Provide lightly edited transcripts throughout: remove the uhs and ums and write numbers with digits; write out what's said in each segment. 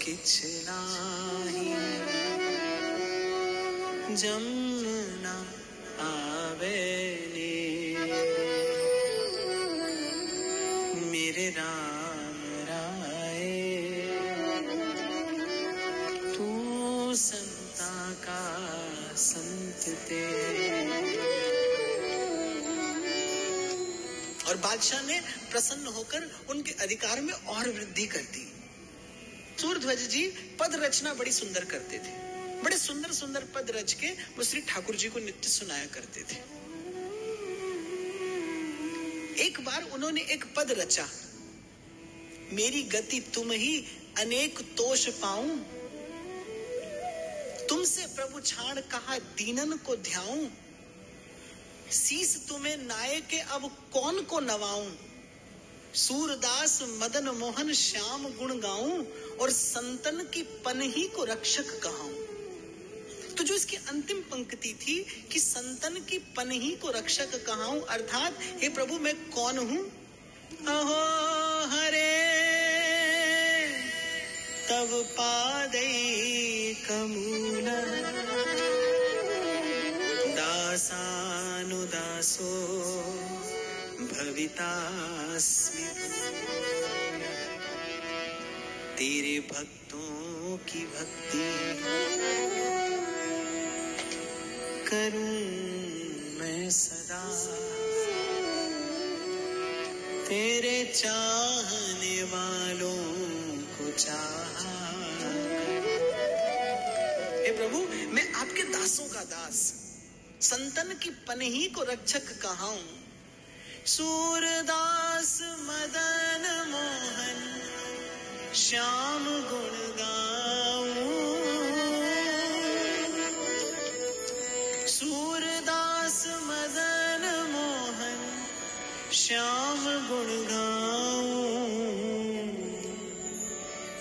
किछ नाही जमुना आवे मेरे राम राय तू संता का संत ते। और बादशाह ने प्रसन्न होकर उनके अधिकार में और वृद्धि कर दी। सूरध्वज जी पद रचना बड़ी सुंदर करते थे, बड़े सुंदर सुंदर पद रच के वो श्री ठाकुर जी को नित्य सुनाया करते थे। एक बार उन्होंने एक पद रचा, मेरी गति तुम ही अनेक तोष पाऊं, तुमसे प्रभु छाड़ कहा दीनन को ध्याऊं, शीस तुम्हें नाये के अब कौन को नवाऊं, सूरदास मदन मोहन श्याम गुण गाऊं, और संतन की पनही को रक्षक कहाऊं। तो जो इसकी अंतिम पंक्ति थी कि संतन की पनही को रक्षक कहाऊं, अर्थात हे प्रभु मैं कौन हूं। अहो हरे तब पादै कमूल दासानुदासो भवितास्मि, तेरे भक्तों की भक्ति करूं मैं सदा, तेरे चाहने वालों को चाहा। हे प्रभु मैं आपके दासों का दास, संतन की पनही को रक्षक कहाऊं, सूरदास मदन मोहन श्याम गुण गाऊं, सूरदास मदन मोहन श्याम गुण गाऊं,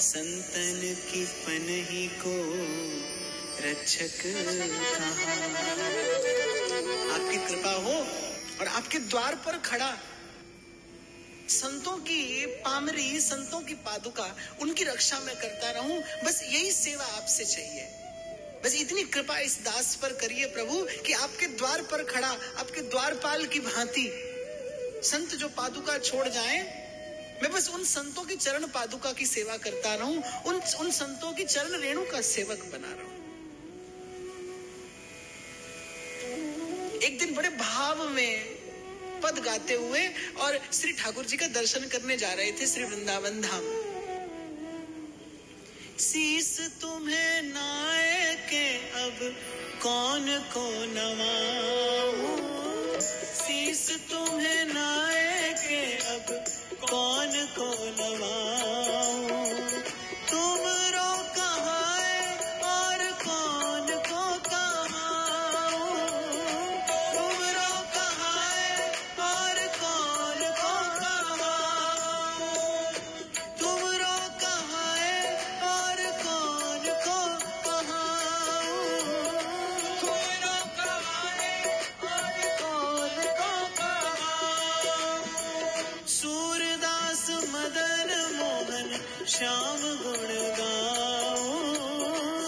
संतन की पनही को रक्षक कहा। आपकी कृपा हो और आपके द्वार पर खड़ा संतों की पामरी, संतों की पादुका, उनकी रक्षा मैं करता रहूं, बस यही सेवा आपसे चाहिए। बस इतनी कृपा इस दास पर करिए प्रभु कि आपके द्वार पर खड़ा, आपके द्वारपाल की भांति संत जो पादुका छोड़ जाएं, मैं बस उन संतों की चरण पादुका की सेवा करता रहूं, उन संतों की चरण रेणु का सेवक बना रहूं। एक दिन बड़े भाव में पद गाते हुए और श्री ठाकुर जी का दर्शन करने जा रहे थे श्री वृंदावन धाम। शीस तुम्हें नाये के अब कौन को नवाऊं, शीस तुम्हें नाये के अब कौन को नवाऊं, तुमरो कहाए और कौन को कहाऊं, तुमरो कहाए और कौन को कहाऊं, तुमरो कहाए और कौन को कहाऊं, तुमरो कहाए और कौन को कहाऊं, सूरदास मदन मोहन श्याम गुण गाऊं,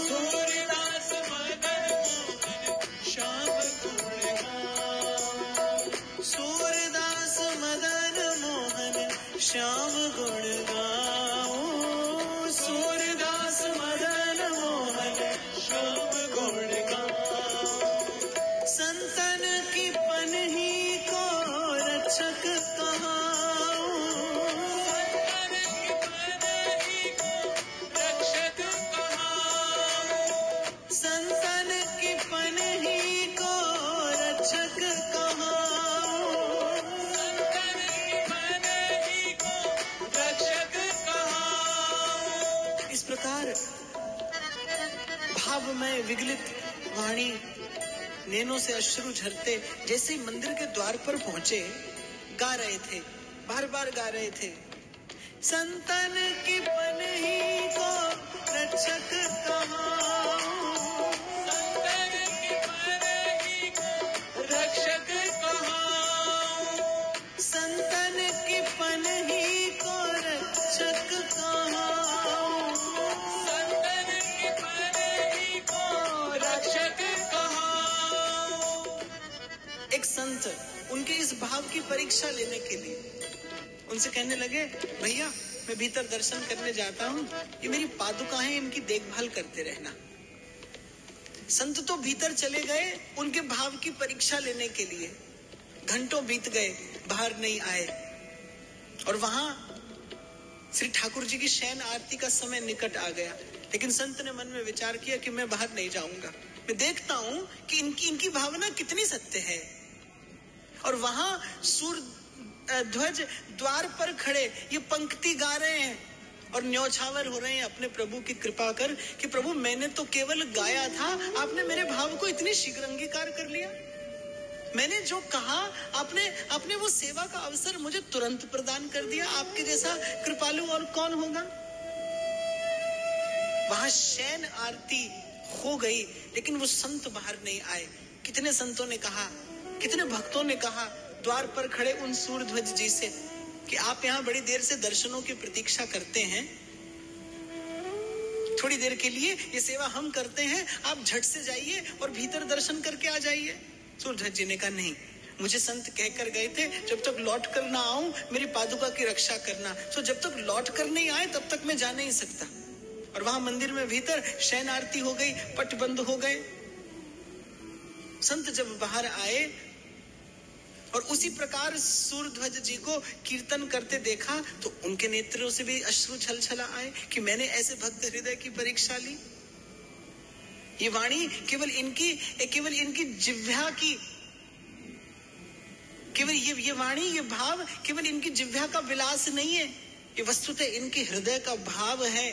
सूरदास मदन मोहन श्याम गुण गाऊं, सूरदास मदन मोहन श्याम गुण गाऊं, सूरदास मदन मोहन श्याम गुण गाऊं, संतन की पनही को रक्षक कहाऊं, संतन की पनही को रक्षक कहाऊं, संतन की पनही को रक्षक कहाऊं। इस प्रकार भावमय विगलित वाणी, नैनों से अश्रु झरते जैसे ही मंदिर के द्वार पर पहुंचे, गा रहे थे, बार बार गा रहे थे, संतन की पनही को रक्षक कहाऊं, संतन की पनही को रक्षक कहाऊं, संतन की पनही को रक्षक कहाऊं, परीक्षा लेने के लिए उनसे कहने लगे, भैया मैं भीतर दर्शन करने जाता हूँ, ये मेरी पादुका है, इनकी देखभाल करते रहना। संत तो भीतर चले गए उनके भाव की परीक्षा लेने के लिए। घंटों बीत गए, बाहर नहीं आए। और वहां श्री ठाकुर जी की शयन आरती का समय निकट आ गया, लेकिन संत ने मन में विचार किया कि मैं बाहर नहीं जाऊंगा, मैं देखता हूं कि इनकी भावना कितनी सत्य है। और वहां सूर्य ध्वज द्वार पर खड़े ये पंक्ति गा रहे हैं और न्यौछावर हो रहे हैं अपने प्रभु की कृपा कर कि प्रभु मैंने तो केवल गाया था, आपने मेरे भाव को इतनी शीघ्र अंगीकार कर लिया। मैंने जो कहा आपने वो सेवा का अवसर मुझे तुरंत प्रदान कर दिया। आपके जैसा कृपालु और कौन होगा। वहां शयन आरती हो गई, लेकिन वो संत बाहर नहीं आए। कितने संतों ने कहा, कितने भक्तों ने कहा द्वार पर खड़े उन सूर्यध्वज जी से कि आप यहाँ बड़ी देर से दर्शनों की प्रतीक्षा करते हैं, थोड़ी देर के लिए ये सेवा हम करते हैं, आप झट से जाइए और भीतर दर्शन करके आ जाइए। सूर्यध्वज जी ने कहा, नहीं, मुझे संत कहकर गए थे जब तक लौट कर ना आऊं मेरी पादुका की रक्षा करना, तो जब तक लौट कर नहीं आए तब तक मैं जा नहीं सकता। और वहां मंदिर में भीतर शयन आरती हो गई, पट बंद हो गए। संत जब बाहर आए और उसी प्रकार सूर्यध्वज जी को कीर्तन करते देखा तो उनके नेत्रों से भी अश्रु छलछला आए कि मैंने ऐसे भक्त हृदय की परीक्षा ली। ये वाणी केवल इनकी जिह्वा की, केवल ये वाणी, ये भाव केवल इनकी जिह्वा का विलास नहीं है, ये वस्तुतः इनके हृदय का भाव है।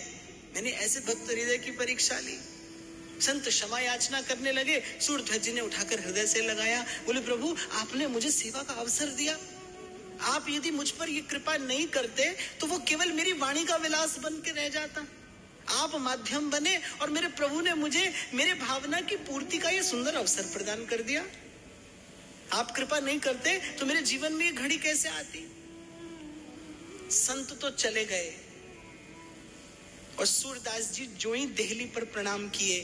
मैंने ऐसे भक्त हृदय की परीक्षा ली। संत क्षमा याचना करने लगे। सूर्यध्वज जी ने उठाकर हृदय से लगाया, बोले प्रभु आपने मुझे सेवा का अवसर दिया, आप यदि मुझ पर ये कृपा नहीं करते तो वो केवल मेरी वाणी का विलास बन के रह जाता। आप माध्यम बने और मेरे प्रभु ने मुझे मेरे भावना की पूर्ति का ये सुंदर अवसर प्रदान कर दिया। आप कृपा नहीं करते तो मेरे जीवन में ये घड़ी कैसे आती। संत तो चले गए और सूरदास जी जो ही देहली पर प्रणाम किए,